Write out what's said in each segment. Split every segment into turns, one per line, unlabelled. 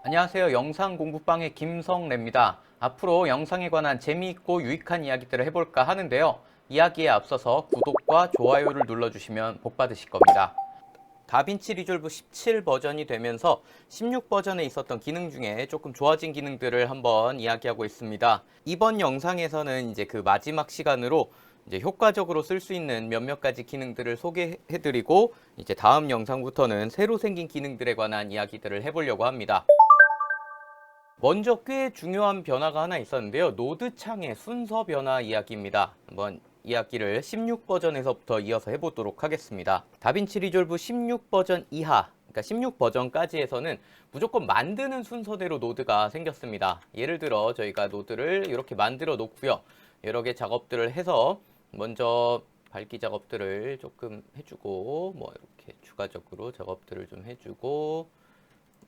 안녕하세요. 영상 공부방의 김성래입니다. 앞으로 영상에 관한 재미있고 유익한 이야기들을 해볼까 하는데요. 이야기에 앞서서 구독과 좋아요를 눌러주시면 복 받으실 겁니다. 다빈치 리졸브 17 버전이 되면서 16 버전에 있었던 기능 중에 조금 좋아진 기능들을 한번 이야기하고 있습니다. 이번 영상에서는 이제 그 마지막 시간으로 이제 효과적으로 쓸 수 있는 몇몇 가지 기능들을 소개해드리고 이제 다음 영상부터는 새로 생긴 기능들에 관한 이야기들을 해보려고 합니다. 먼저 꽤 중요한 변화가 하나 있었는데요. 노드 창의 순서 변화 이야기입니다. 한번 이야기를 16 버전에서부터 이어서 해보도록 하겠습니다. 다빈치 리졸브 16 버전 이하, 그러니까 16 버전까지에서는 무조건 만드는 순서대로 노드가 생겼습니다. 예를 들어 저희가 노드를 이렇게 만들어 놓고요. 여러 개 작업들을 해서 먼저 밝기 작업들을 조금 해주고, 뭐 이렇게 추가적으로 작업들을 좀 해주고,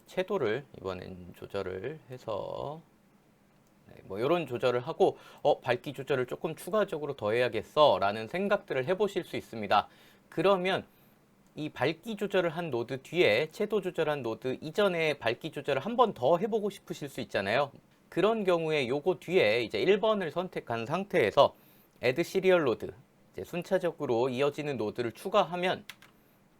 채도를 이번엔 조절을 해서 뭐 이런 조절을 하고 밝기 조절을 조금 추가적으로 더 해야겠어 라는 생각들을 해보실 수 있습니다. 그러면 이 밝기 조절을 한 노드 뒤에 채도 조절한 노드 이전에 밝기 조절을 한 번 더 해보고 싶으실 수 있잖아요. 그런 경우에 요거 뒤에 이제 1번을 선택한 상태에서 add serial node, 이제 순차적으로 이어지는 노드를 추가하면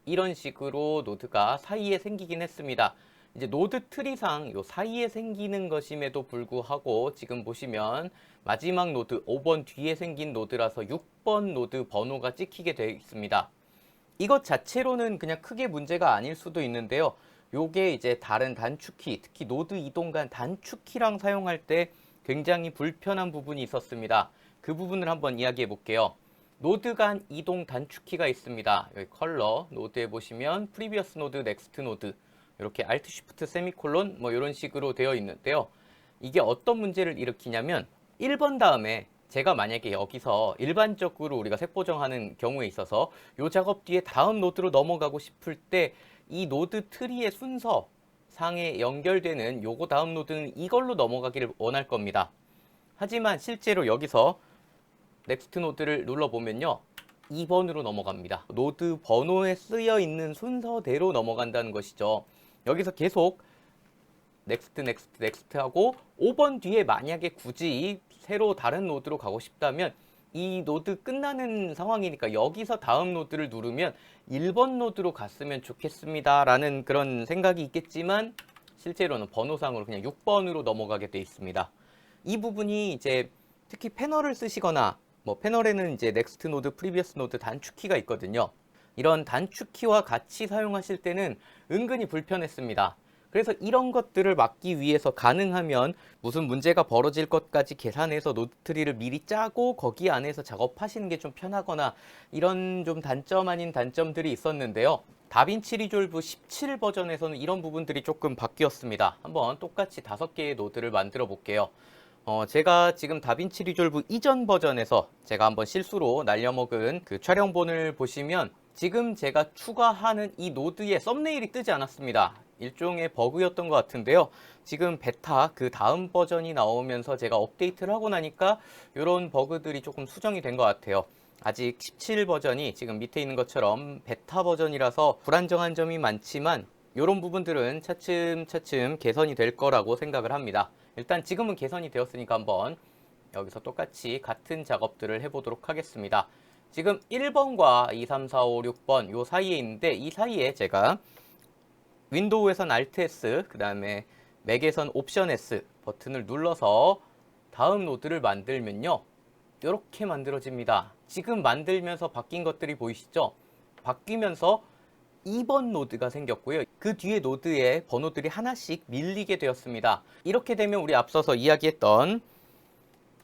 이런 식으로 노드가 사이에 생기긴 했습니다. 이제 노드 트리상 요 사이에 생기는 것임에도 불구하고 지금 보시면 마지막 노드 5번 뒤에 생긴 노드라서 6번 노드 번호가 찍히게 되어 있습니다. 이것 자체로는 그냥 크게 문제가 아닐 수도 있는데요. 요게 이제 다른 단축키, 특히 노드 이동 간 단축키랑 사용할 때 굉장히 불편한 부분이 있었습니다. 그 부분을 한번 이야기해 볼게요. 노드 간 이동 단축키가 있습니다. 여기 컬러 노드에 보시면 previous node, next node 이렇게 alt shift 세미콜론 뭐 이런 식으로 되어 있는데요. 이게 어떤 문제를 일으키냐면 1번 다음에 제가 만약에 여기서 일반적으로 우리가 색 보정하는 경우에 있어서 이 작업 뒤에 다음 노드로 넘어가고 싶을 때 이 노드 트리의 순서 상에 연결되는 요거 다음 노드는 이걸로 넘어가기를 원할 겁니다. 하지만 실제로 여기서 넥스트 노드를 눌러보면요. 2번으로 넘어갑니다. 노드 번호에 쓰여 있는 순서대로 넘어간다는 것이죠. 여기서 계속 넥스트 넥스트 넥스트 하고 5번 뒤에 만약에 굳이 새로 다른 노드로 가고 싶다면 이 노드 끝나는 상황이니까 여기서 다음 노드를 누르면 1번 노드로 갔으면 좋겠습니다 라는 그런 생각이 있겠지만 실제로는 번호상으로 그냥 6번으로 넘어가게 돼 있습니다. 이 부분이 이제 특히 패널을 쓰시거나 뭐 패널에는 이제 넥스트 노드, 프리비어스 노드 단축키가 있거든요. 이런 단축키와 같이 사용하실 때는 은근히 불편했습니다. 그래서 이런 것들을 막기 위해서 가능하면 무슨 문제가 벌어질 것까지 계산해서 노드 트리를 미리 짜고 거기 안에서 작업하시는 게 좀 편하거나 이런 좀 단점 아닌 단점들이 있었는데요. 다빈치 리졸브 17 버전에서는 이런 부분들이 조금 바뀌었습니다. 한번 똑같이 5개의 노드를 만들어 볼게요. 제가 지금 다빈치 리졸브 이전 버전에서 제가 한번 실수로 날려먹은 그 촬영본을 보시면 지금 제가 추가하는 이 노드에 썸네일이 뜨지 않았습니다. 일종의 버그였던 것 같은데요. 지금 베타 그 다음 버전이 나오면서 제가 업데이트를 하고 나니까 이런 버그들이 조금 수정이 된 것 같아요. 아직 17 버전이 지금 밑에 있는 것처럼 베타 버전이라서 불안정한 점이 많지만 이런 부분들은 차츰차츰 개선이 될 거라고 생각을 합니다. 일단 지금은 개선이 되었으니까 한번 여기서 똑같이 같은 작업들을 해보도록 하겠습니다. 지금 1번과 2, 3, 4, 5, 6번 요 사이에 있는데 이 사이에 제가 윈도우에선 Alt S, 그 다음에 맥에선 옵션 S 버튼을 눌러서 다음 노드를 만들면요. 이렇게 만들어집니다. 지금 만들면서 바뀐 것들이 보이시죠? 바뀌면서 2번 노드가 생겼고요. 그 뒤에 노드의 번호들이 하나씩 밀리게 되었습니다. 이렇게 되면 우리 앞서서 이야기했던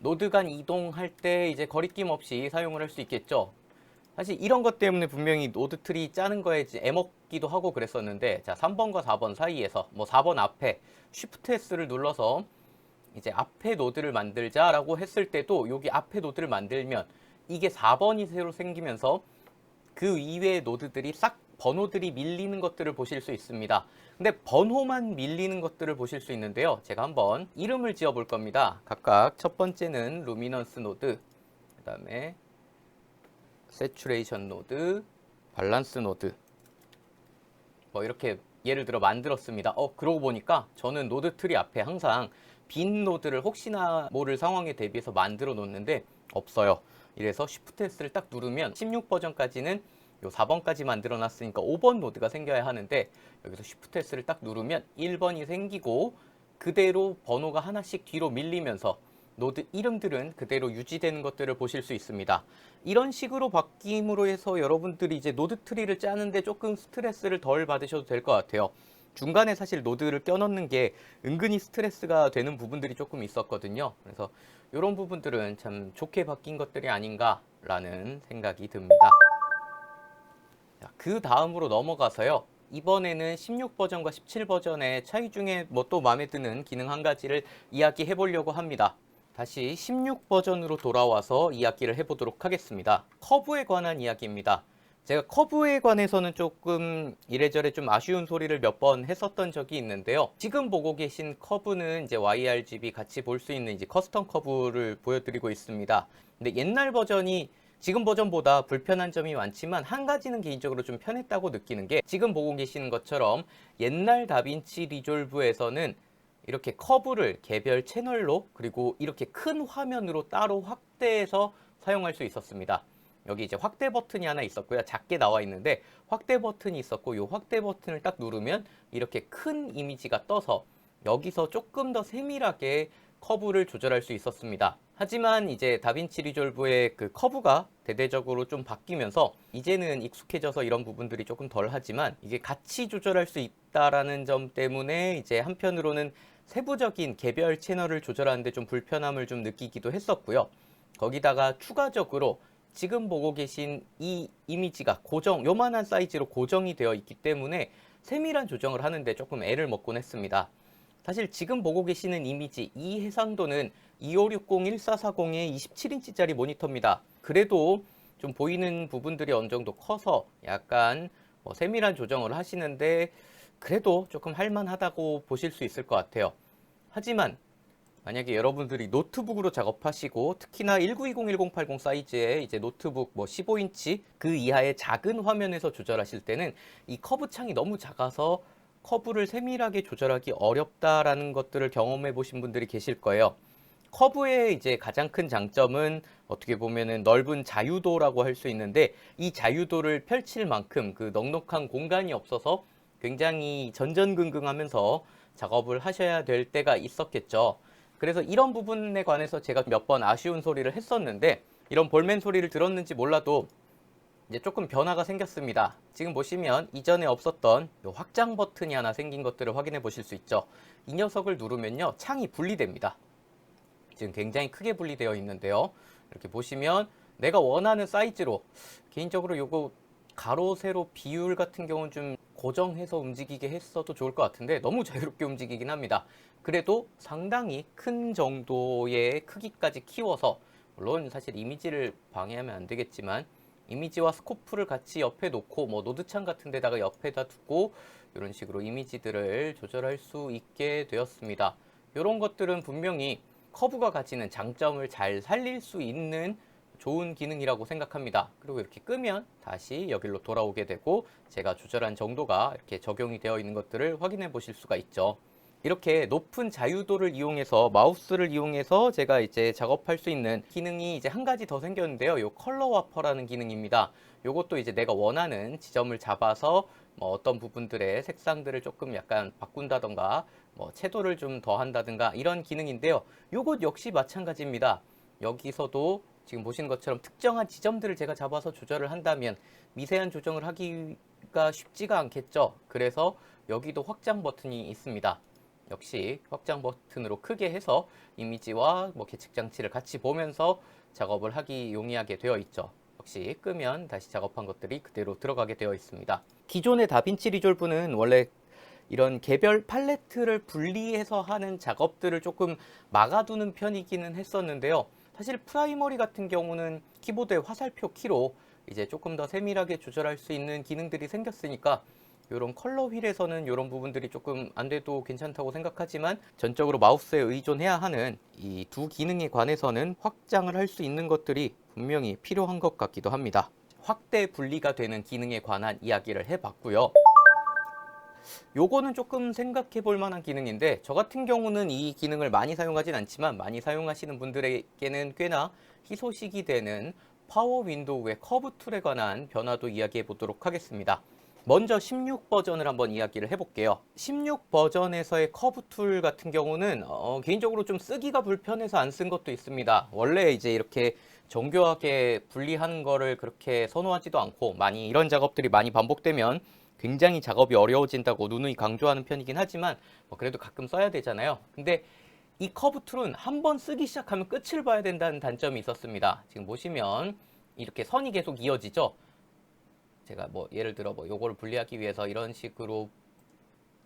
노드 간 이동할 때 이제 거리낌 없이 사용을 할 수 있겠죠. 사실 이런 것 때문에 분명히 노드 트리 짜는 거에 애먹기도 하고 그랬었는데, 자, 3번과 4번 사이에서 뭐 4번 앞에 Shift S를 눌러서 이제 앞에 노드를 만들자라고 했을 때도 여기 앞에 노드를 만들면 이게 4번이 새로 생기면서 그 이외의 노드들이 싹 번호들이 밀리는 것들을 보실 수 있습니다. 근데 번호만 밀리는 것들을 보실 수 있는데요. 제가 한번 이름을 지어 볼 겁니다. 각각 첫 번째는 루미넌스 노드, 그 다음에 세츄레이션 노드, 밸런스 노드 뭐 이렇게 예를 들어 만들었습니다. 그러고 보니까 저는 노드 트리 앞에 항상 빈 노드를 혹시나 모를 상황에 대비해서 만들어 놓는데 없어요. 이래서 Shift S를 딱 누르면 16 버전까지는 요 4번까지 만들어 놨으니까 5번 노드가 생겨야 하는데, 여기서 Shift S를 딱 누르면 1번이 생기고 그대로 번호가 하나씩 뒤로 밀리면서 노드 이름들은 그대로 유지되는 것들을 보실 수 있습니다. 이런 식으로 바뀜으로 해서 여러분들이 이제 노드 트리를 짜는데 조금 스트레스를 덜 받으셔도 될 것 같아요. 중간에 사실 노드를 껴넣는 게 은근히 스트레스가 되는 부분들이 조금 있었거든요. 그래서 이런 부분들은 참 좋게 바뀐 것들이 아닌가라는 생각이 듭니다. 자, 그 다음으로 넘어가서요. 이번에는 16 버전과 17 버전의 차이 중에 뭐 또 마음에 드는 기능 한 가지를 이야기해 보려고 합니다. 다시 16 버전으로 돌아와서 이야기를 해보도록 하겠습니다. 커브에 관한 이야기입니다. 제가 커브에 관해서는 조금 이래저래 좀 아쉬운 소리를 몇 번 했었던 적이 있는데요. 지금 보고 계신 커브는 이제 YRGB 같이 볼 수 있는 이제 커스텀 커브를 보여드리고 있습니다. 근데 옛날 버전이 지금 버전보다 불편한 점이 많지만 한 가지는 개인적으로 좀 편했다고 느끼는 게, 지금 보고 계시는 것처럼 옛날 다빈치 리졸브에서는 이렇게 커브를 개별 채널로 그리고 이렇게 큰 화면으로 따로 확대해서 사용할 수 있었습니다. 여기 이제 확대 버튼이 하나 있었고요. 작게 나와 있는데 확대 버튼이 있었고, 이 확대 버튼을 딱 누르면 이렇게 큰 이미지가 떠서 여기서 조금 더 세밀하게 커브를 조절할 수 있었습니다. 하지만 이제 다빈치 리졸브의 그 커브가 대대적으로 좀 바뀌면서 이제는 익숙해져서 이런 부분들이 조금 덜 하지만, 이게 같이 조절할 수 있다라는 점 때문에 이제 한편으로는 세부적인 개별 채널을 조절하는데 좀 불편함을 좀 느끼기도 했었고요. 거기다가 추가적으로 지금 보고 계신 이 이미지가 요만한 사이즈로 고정이 되어 있기 때문에 세밀한 조정을 하는데 조금 애를 먹곤 했습니다. 사실 지금 보고 계시는 이미지, 이 해상도는 2560-1440의 27인치짜리 모니터입니다. 그래도 좀 보이는 부분들이 어느 정도 커서 약간 세밀한 조정을 하시는데 그래도 조금 할만하다고 보실 수 있을 것 같아요. 하지만 만약에 여러분들이 노트북으로 작업하시고 특히나 1920-1080 사이즈의 이제 노트북 15인치 그 이하의 작은 화면에서 조절하실 때는 이 커브 창이 너무 작아서 커브를 세밀하게 조절하기 어렵다라는 것들을 경험해 보신 분들이 계실 거예요. 커브의 이제 가장 큰 장점은 어떻게 보면은 넓은 자유도라고 할 수 있는데, 이 자유도를 펼칠 만큼 그 넉넉한 공간이 없어서 굉장히 전전긍긍하면서 작업을 하셔야 될 때가 있었겠죠. 그래서 이런 부분에 관해서 제가 몇 번 아쉬운 소리를 했었는데, 이런 볼멘 소리를 들었는지 몰라도 이제 조금 변화가 생겼습니다. 지금 보시면 이전에 없었던 요 확장 버튼이 하나 생긴 것들을 확인해 보실 수 있죠. 이 녀석을 누르면요, 창이 분리됩니다. 지금 굉장히 크게 분리되어 있는데요. 이렇게 보시면 내가 원하는 사이즈로, 개인적으로 요거 가로 세로 비율 같은 경우는 좀 고정해서 움직이게 했어도 좋을 것 같은데 너무 자유롭게 움직이긴 합니다. 그래도 상당히 큰 정도의 크기까지 키워서, 물론 사실 이미지를 방해하면 안 되겠지만 이미지와 스코프를 같이 옆에 놓고 노드창 같은 데다가 옆에다 두고 이런 식으로 이미지들을 조절할 수 있게 되었습니다. 이런 것들은 분명히 커브가 가지는 장점을 잘 살릴 수 있는 좋은 기능이라고 생각합니다. 그리고 이렇게 끄면 다시 여기로 돌아오게 되고 제가 조절한 정도가 이렇게 적용이 되어 있는 것들을 확인해 보실 수가 있죠. 이렇게 높은 자유도를 이용해서, 마우스를 이용해서 제가 이제 작업할 수 있는 기능이 이제 한 가지 더 생겼는데요. 요 컬러 와퍼라는 기능입니다. 요것도 이제 내가 원하는 지점을 잡아서 어떤 부분들의 색상들을 조금 약간 바꾼다던가 채도를 좀 더한다든가 이런 기능인데요. 요것 역시 마찬가지입니다. 여기서도 지금 보시는 것처럼 특정한 지점들을 제가 잡아서 조절을 한다면 미세한 조정을 하기가 쉽지가 않겠죠. 그래서 여기도 확장 버튼이 있습니다. 역시 확장 버튼으로 크게 해서 이미지와 계측 장치를 같이 보면서 작업을 하기 용이하게 되어 있죠. 역시 끄면 다시 작업한 것들이 그대로 들어가게 되어 있습니다. 기존의 다빈치 리졸브는 원래 이런 개별 팔레트를 분리해서 하는 작업들을 조금 막아두는 편이기는 했었는데요. 사실 프라이머리 같은 경우는 키보드의 화살표 키로 이제 조금 더 세밀하게 조절할 수 있는 기능들이 생겼으니까 이런 컬러 휠에서는 이런 부분들이 조금 안 돼도 괜찮다고 생각하지만, 전적으로 마우스에 의존해야 하는 이 두 기능에 관해서는 확장을 할 수 있는 것들이 분명히 필요한 것 같기도 합니다. 확대 분리가 되는 기능에 관한 이야기를 해봤고요. 요거는 조금 생각해 볼 만한 기능인데, 저 같은 경우는 이 기능을 많이 사용하진 않지만 많이 사용하시는 분들에게는 꽤나 희소식이 되는 파워 윈도우의 커브 툴에 관한 변화도 이야기해 보도록 하겠습니다. 먼저 16 버전을 한번 이야기를 해볼게요. 16 버전에서의 커브 툴 같은 경우는 개인적으로 좀 쓰기가 불편해서 안 쓴 것도 있습니다. 원래 이제 이렇게 정교하게 분리하는 거를 그렇게 선호하지도 않고, 많이 이런 작업들이 많이 반복되면 굉장히 작업이 어려워진다고 누누이 강조하는 편이긴 하지만 그래도 가끔 써야 되잖아요. 근데 이 커브 툴은 한번 쓰기 시작하면 끝을 봐야 된다는 단점이 있었습니다. 지금 보시면 이렇게 선이 계속 이어지죠. 제가 예를 들어 요거를 분리하기 위해서 이런 식으로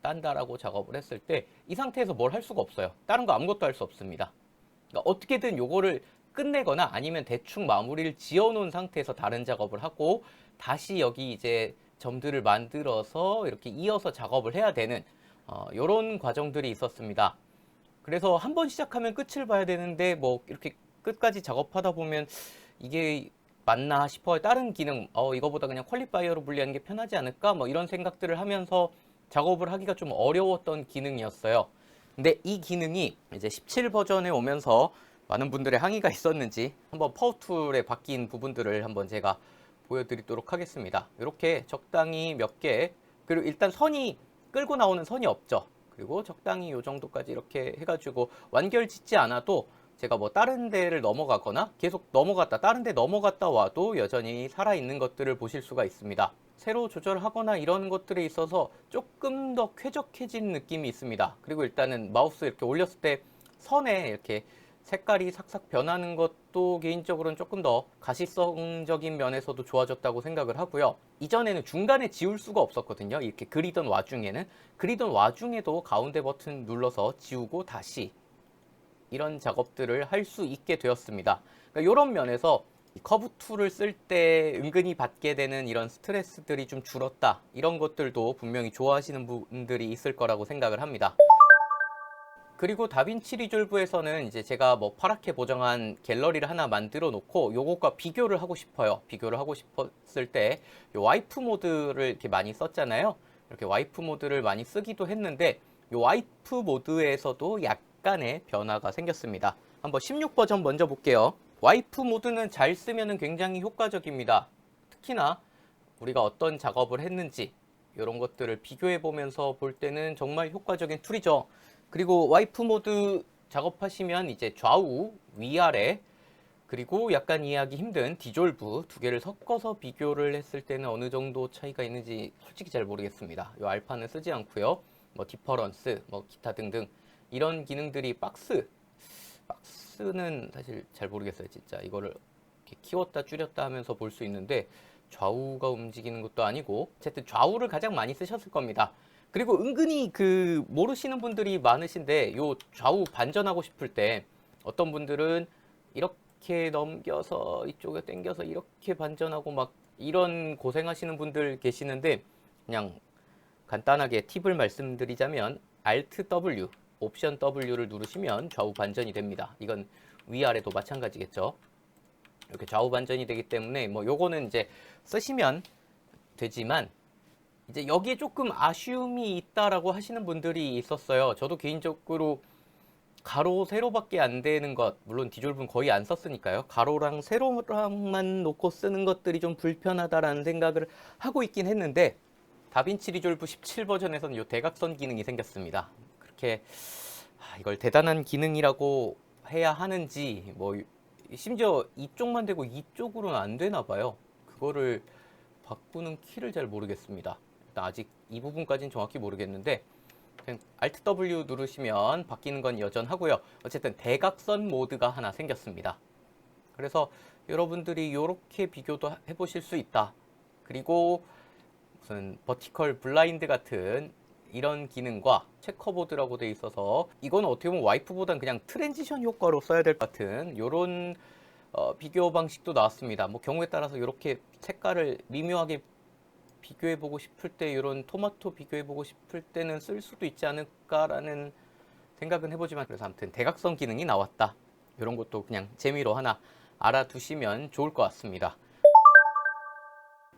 딴다라고 작업을 했을 때 이 상태에서 뭘 할 수가 없어요. 다른 거 아무것도 할 수 없습니다. 그러니까 어떻게든 요거를 끝내거나 아니면 대충 마무리를 지어 놓은 상태에서 다른 작업을 하고, 다시 여기 이제 점들을 만들어서 이렇게 이어서 작업을 해야 되는 요런 과정들이 있었습니다. 그래서 한번 시작하면 끝을 봐야 되는데 이렇게 끝까지 작업하다 보면 이게 맞나 싶어요. 다른 기능, 이거보다 그냥 퀄리파이어로 분리하는 게 편하지 않을까? 이런 생각들을 하면서 작업을 하기가 좀 어려웠던 기능이었어요. 근데 이 기능이 이제 17 버전에 오면서 많은 분들의 항의가 있었는지 한번 파워 툴에 바뀐 부분들을 한번 제가 보여드리도록 하겠습니다. 이렇게 적당히 몇 개, 그리고 일단 선이 끌고 나오는 선이 없죠. 그리고 적당히 이 정도까지 이렇게 해가지고 완결 짓지 않아도 제가 다른 데를 넘어가거나 계속 넘어갔다 다른 데 넘어갔다 와도 여전히 살아있는 것들을 보실 수가 있습니다. 새로 조절하거나 이런 것들에 있어서 조금 더 쾌적해진 느낌이 있습니다. 그리고 일단은 마우스 이렇게 올렸을 때 선에 이렇게 색깔이 삭삭 변하는 것도 개인적으로는 조금 더 가시성적인 면에서도 좋아졌다고 생각을 하고요. 이전에는 중간에 지울 수가 없었거든요. 이렇게 그리던 와중에도 가운데 버튼 눌러서 지우고 다시 이런 작업들을 할 수 있게 되었습니다. 그러니까 이런 면에서 커브 툴을 쓸 때 은근히 받게 되는 이런 스트레스들이 좀 줄었다, 이런 것들도 분명히 좋아하시는 분들이 있을 거라고 생각을 합니다. 그리고 다빈치 리졸브에서는 이제 제가 파랗게 보정한 갤러리를 하나 만들어 놓고 요것과 비교를 하고 싶어요. 비교를 하고 싶었을 때 요 와이프 모드를 이렇게 많이 썼잖아요. 이렇게 와이프 모드를 많이 쓰기도 했는데 요 와이프 모드에서도 약간의 변화가 생겼습니다. 한번 16 버전 먼저 볼게요. 와이프 모드는 잘 쓰면 굉장히 효과적입니다. 특히나 우리가 어떤 작업을 했는지 이런 것들을 비교해 보면서 볼 때는 정말 효과적인 툴이죠. 그리고 와이프 모드 작업하시면 이제 좌우, 위아래, 그리고 약간 이해하기 힘든 디졸브 두 개를 섞어서 비교를 했을 때는 어느 정도 차이가 있는지 솔직히 잘 모르겠습니다. 이 알파는 쓰지 않고요. 디퍼런스, 기타 등등 이런 기능들이 박스는 사실 잘 모르겠어요. 진짜 이거를 이렇게 키웠다 줄였다 하면서 볼 수 있는데 좌우가 움직이는 것도 아니고, 어쨌든 좌우를 가장 많이 쓰셨을 겁니다. 그리고 은근히 모르시는 분들이 많으신데 요 좌우 반전하고 싶을 때 어떤 분들은 이렇게 넘겨서 이쪽에 당겨서 이렇게 반전하고 이런 고생하시는 분들 계시는데, 그냥 간단하게 팁을 말씀드리자면 Alt W, 옵션 W를 누르시면 좌우 반전이 됩니다. 이건 위아래도 마찬가지겠죠. 이렇게 좌우 반전이 되기 때문에 요거는 이제 쓰시면 되지만, 이제 여기에 조금 아쉬움이 있다라고 하시는 분들이 있었어요. 저도 개인적으로 가로 세로밖에 안 되는 것, 물론 디졸브는 거의 안 썼으니까요. 가로랑 세로랑만 놓고 쓰는 것들이 좀 불편하다라는 생각을 하고 있긴 했는데, 다빈치 리졸브 17 버전에서는 이 대각선 기능이 생겼습니다. 그렇게 이걸 대단한 기능이라고 해야 하는지, 심지어 이쪽만 되고 이쪽으로는 안 되나 봐요. 그거를 바꾸는 키를 잘 모르겠습니다. 일단 아직 이 부분까지는 정확히 모르겠는데, 그냥 Alt W 누르시면 바뀌는 건 여전하고요. 어쨌든 대각선 모드가 하나 생겼습니다. 그래서 여러분들이 이렇게 비교도 해보실 수 있다. 그리고 무슨 버티컬 블라인드 같은 이런 기능과 체커보드라고 돼 있어서, 이거는 어떻게 보면 와이프보다는 그냥 트랜지션 효과로 써야 될 것 같은 이런 비교 방식도 나왔습니다. 경우에 따라서 이렇게 색깔을 미묘하게 비교해보고 싶을 때, 이런 토마토 비교해보고 싶을 때는 쓸 수도 있지 않을까라는 생각은 해보지만, 그래서 아무튼 대각선 기능이 나왔다. 이런 것도 그냥 재미로 하나 알아두시면 좋을 것 같습니다.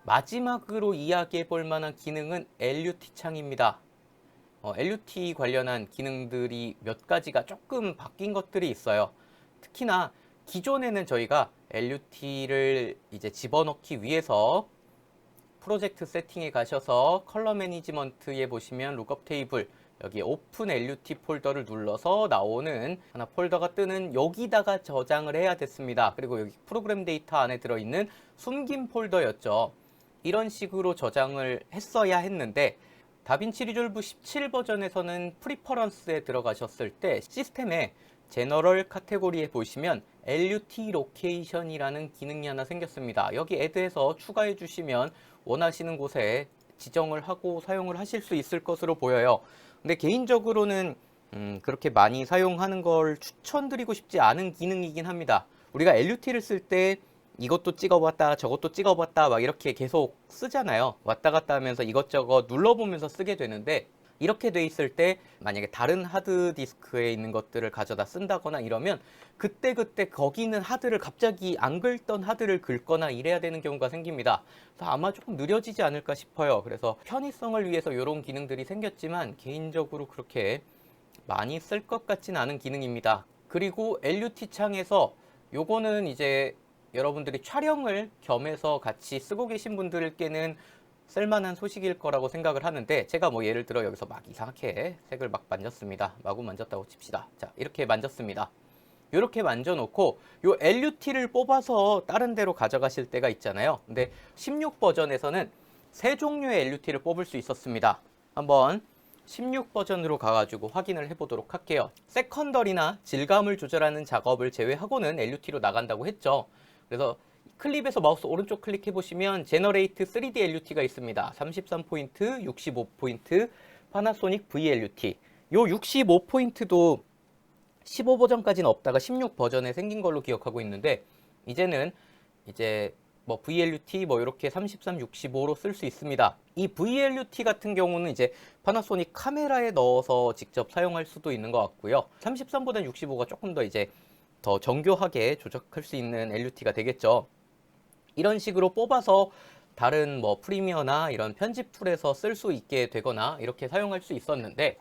마지막으로 이야기해 볼 만한 기능은 LUT 창입니다. LUT 관련한 기능들이 몇 가지가 조금 바뀐 것들이 있어요. 특히나 기존에는 저희가 LUT를 이제 집어넣기 위해서 프로젝트 세팅에 가셔서 컬러 매니지먼트에 보시면 룩업 테이블, 여기 오픈 LUT 폴더를 눌러서 나오는 하나 폴더가 뜨는 여기다가 저장을 해야 됐습니다. 그리고 여기 프로그램 데이터 안에 들어있는 숨긴 폴더였죠. 이런 식으로 저장을 했어야 했는데 다빈치 리졸브 17 버전에서는 프리퍼런스에 들어가셨을 때 시스템에 제너럴 카테고리에 보시면 LUT 로케이션이라는 기능이 하나 생겼습니다. 여기 애드해서 추가해 주시면 원하시는 곳에 지정을 하고 사용을 하실 수 있을 것으로 보여요. 근데 개인적으로는 그렇게 많이 사용하는 걸 추천드리고 싶지 않은 기능이긴 합니다. 우리가 LUT를 쓸 때 이것도 찍어봤다 저것도 찍어봤다 막 이렇게 계속 쓰잖아요. 왔다 갔다 하면서 이것저것 눌러보면서 쓰게 되는데 이렇게 돼 있을 때 만약에 다른 하드디스크에 있는 것들을 가져다 쓴다거나 이러면 그때그때 거기 있는 하드를 갑자기 안 긁던 하드를 긁거나 이래야 되는 경우가 생깁니다. 그래서 아마 조금 느려지지 않을까 싶어요. 그래서 편의성을 위해서 이런 기능들이 생겼지만 개인적으로 그렇게 많이 쓸 것 같진 않은 기능입니다. 그리고 LUT 창에서 요거는 이제 여러분들이 촬영을 겸해서 같이 쓰고 계신 분들께는 쓸만한 소식일 거라고 생각을 하는데 제가 뭐 예를 들어 여기서 막 이상하게 색을 막 만졌습니다. 마구 만졌다고 칩시다. 자, 이렇게 만졌습니다. 이렇게 만져놓고 요 LUT를 뽑아서 다른 데로 가져가실 때가 있잖아요. 근데 16 버전에서는 세 종류의 LUT를 뽑을 수 있었습니다. 한번 16 버전으로 가가지고 확인을 해보도록 할게요. 세컨더리나 질감을 조절하는 작업을 제외하고는 LUT로 나간다고 했죠. 그래서 클립에서 마우스 오른쪽 클릭해 보시면 제너레이트 3D LUT가 있습니다. 33포인트, 65포인트, 파나소닉 VLUT. 요 65포인트도 15 버전까지는 없다가 16 버전에 생긴 걸로 기억하고 있는데 이제는 이제 뭐 VLUT 뭐 이렇게 33, 65로 쓸 수 있습니다. 이 VLUT 같은 경우는 이제 파나소닉 카메라에 넣어서 직접 사용할 수도 있는 것 같고요. 33보다 65가 조금 더 이제 더 정교하게 조작할 수 있는 LUT가 되겠죠. 이런 식으로 뽑아서 다른 뭐 프리미어나 이런 편집 툴에서 쓸 수 있게 되거나 이렇게 사용할 수 있었는데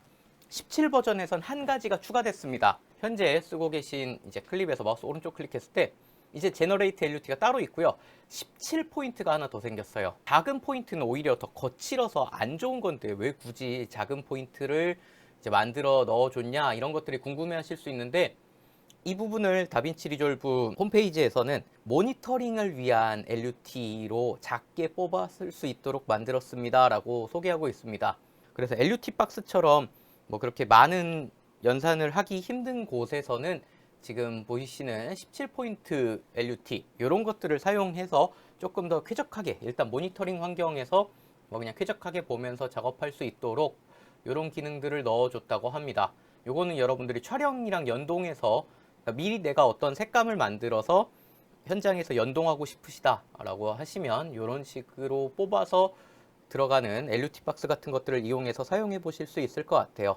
17 버전에선 한 가지가 추가됐습니다. 현재 쓰고 계신 이제 클립에서 마우스 오른쪽 클릭했을 때 이제 제너레이트 LUT가 따로 있고요. 17포인트가 하나 더 생겼어요. 작은 포인트는 오히려 더 거칠어서 안 좋은 건데 왜 굳이 작은 포인트를 이제 만들어 넣어줬냐 이런 것들이 궁금해 하실 수 있는데 이 부분을 다빈치 리졸브 홈페이지에서는 모니터링을 위한 LUT로 작게 뽑아 쓸 수 있도록 만들었습니다 라고 소개하고 있습니다. 그래서 LUT 박스처럼 뭐 그렇게 많은 연산을 하기 힘든 곳에서는 지금 보이시는 17포인트 LUT 이런 것들을 사용해서 조금 더 쾌적하게 일단 모니터링 환경에서 뭐 그냥 쾌적하게 보면서 작업할 수 있도록 이런 기능들을 넣어줬다고 합니다. 요거는 여러분들이 촬영이랑 연동해서 그러니까 미리 내가 어떤 색감을 만들어서 현장에서 연동하고 싶으시다 라고 하시면 이런 식으로 뽑아서 들어가는 LUT 박스 같은 것들을 이용해서 사용해 보실 수 있을 것 같아요.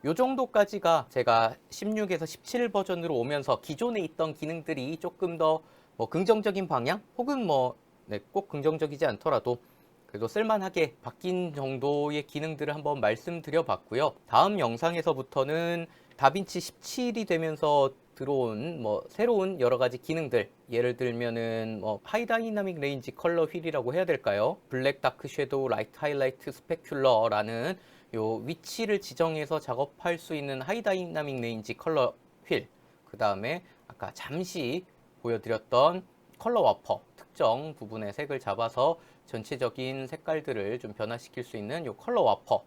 요 정도까지가 제가 16에서 17 버전으로 오면서 기존에 있던 기능들이 조금 더 뭐 긍정적인 방향 혹은 뭐 꼭 긍정적이지 않더라도 그래도 쓸만하게 바뀐 정도의 기능들을 한번 말씀드려 봤고요. 다음 영상에서부터는 다빈치 17이 되면서 들어온 뭐 새로운 여러 가지 기능들, 예를 들면은 뭐 하이 다이나믹 레인지 컬러 휠이라고 해야 될까요? 블랙 다크 섀도우 라이트 하이라이트 스페큘러라는 요 위치를 지정해서 작업할 수 있는 하이 다이나믹 레인지 컬러 휠, 그 다음에 아까 잠시 보여드렸던 컬러 와퍼, 특정 부분의 색을 잡아서 전체적인 색깔들을 좀 변화시킬 수 있는 요 컬러 와퍼,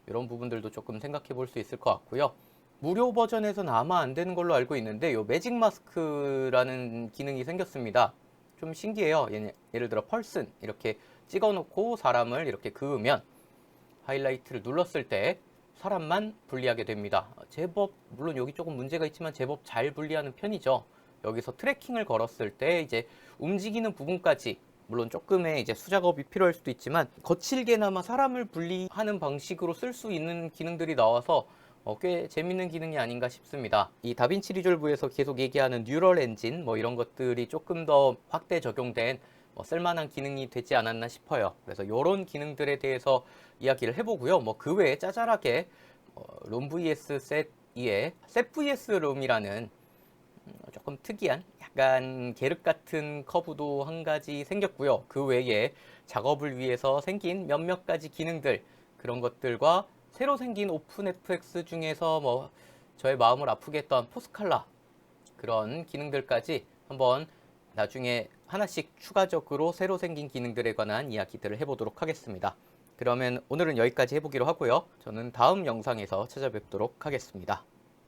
이런 부분들도 조금 생각해 볼 수 있을 것 같고요. 무료 버전에서는 아마 안 되는 걸로 알고 있는데 요 매직 마스크라는 기능이 생겼습니다. 좀 신기해요. 예를 들어 펄슨 이렇게 찍어 놓고 사람을 이렇게 그으면 하이라이트를 눌렀을 때 사람만 분리하게 됩니다. 제법 물론 여기 조금 문제가 있지만 제법 잘 분리하는 편이죠. 여기서 트래킹을 걸었을 때 이제 움직이는 부분까지 물론 조금의 이제 수작업이 필요할 수도 있지만 거칠게나마 사람을 분리하는 방식으로 쓸 수 있는 기능들이 나와서 꽤 재밌는 기능이 아닌가 싶습니다. 이 다빈치 리졸브에서 계속 얘기하는 뉴럴 엔진 뭐 이런 것들이 조금 더 확대 적용된 쓸만한 기능이 되지 않았나 싶어요. 그래서 이런 기능들에 대해서 이야기를 해보고요. 그 외에 짜잘하게 롬 vs 셋 2에 셋 vs 롬이라는 조금 특이한 약간 계륵 같은 커브도 한 가지 생겼고요. 그 외에 작업을 위해서 생긴 몇몇 가지 기능들, 그런 것들과 새로 생긴 오픈FX 중에서 저의 마음을 아프게 했던 포스칼라, 그런 기능들까지 한번 나중에 하나씩 추가적으로 새로 생긴 기능들에 관한 이야기들을 해보도록 하겠습니다. 그러면 오늘은 여기까지 해보기로 하고요. 저는 다음 영상에서 찾아뵙도록 하겠습니다.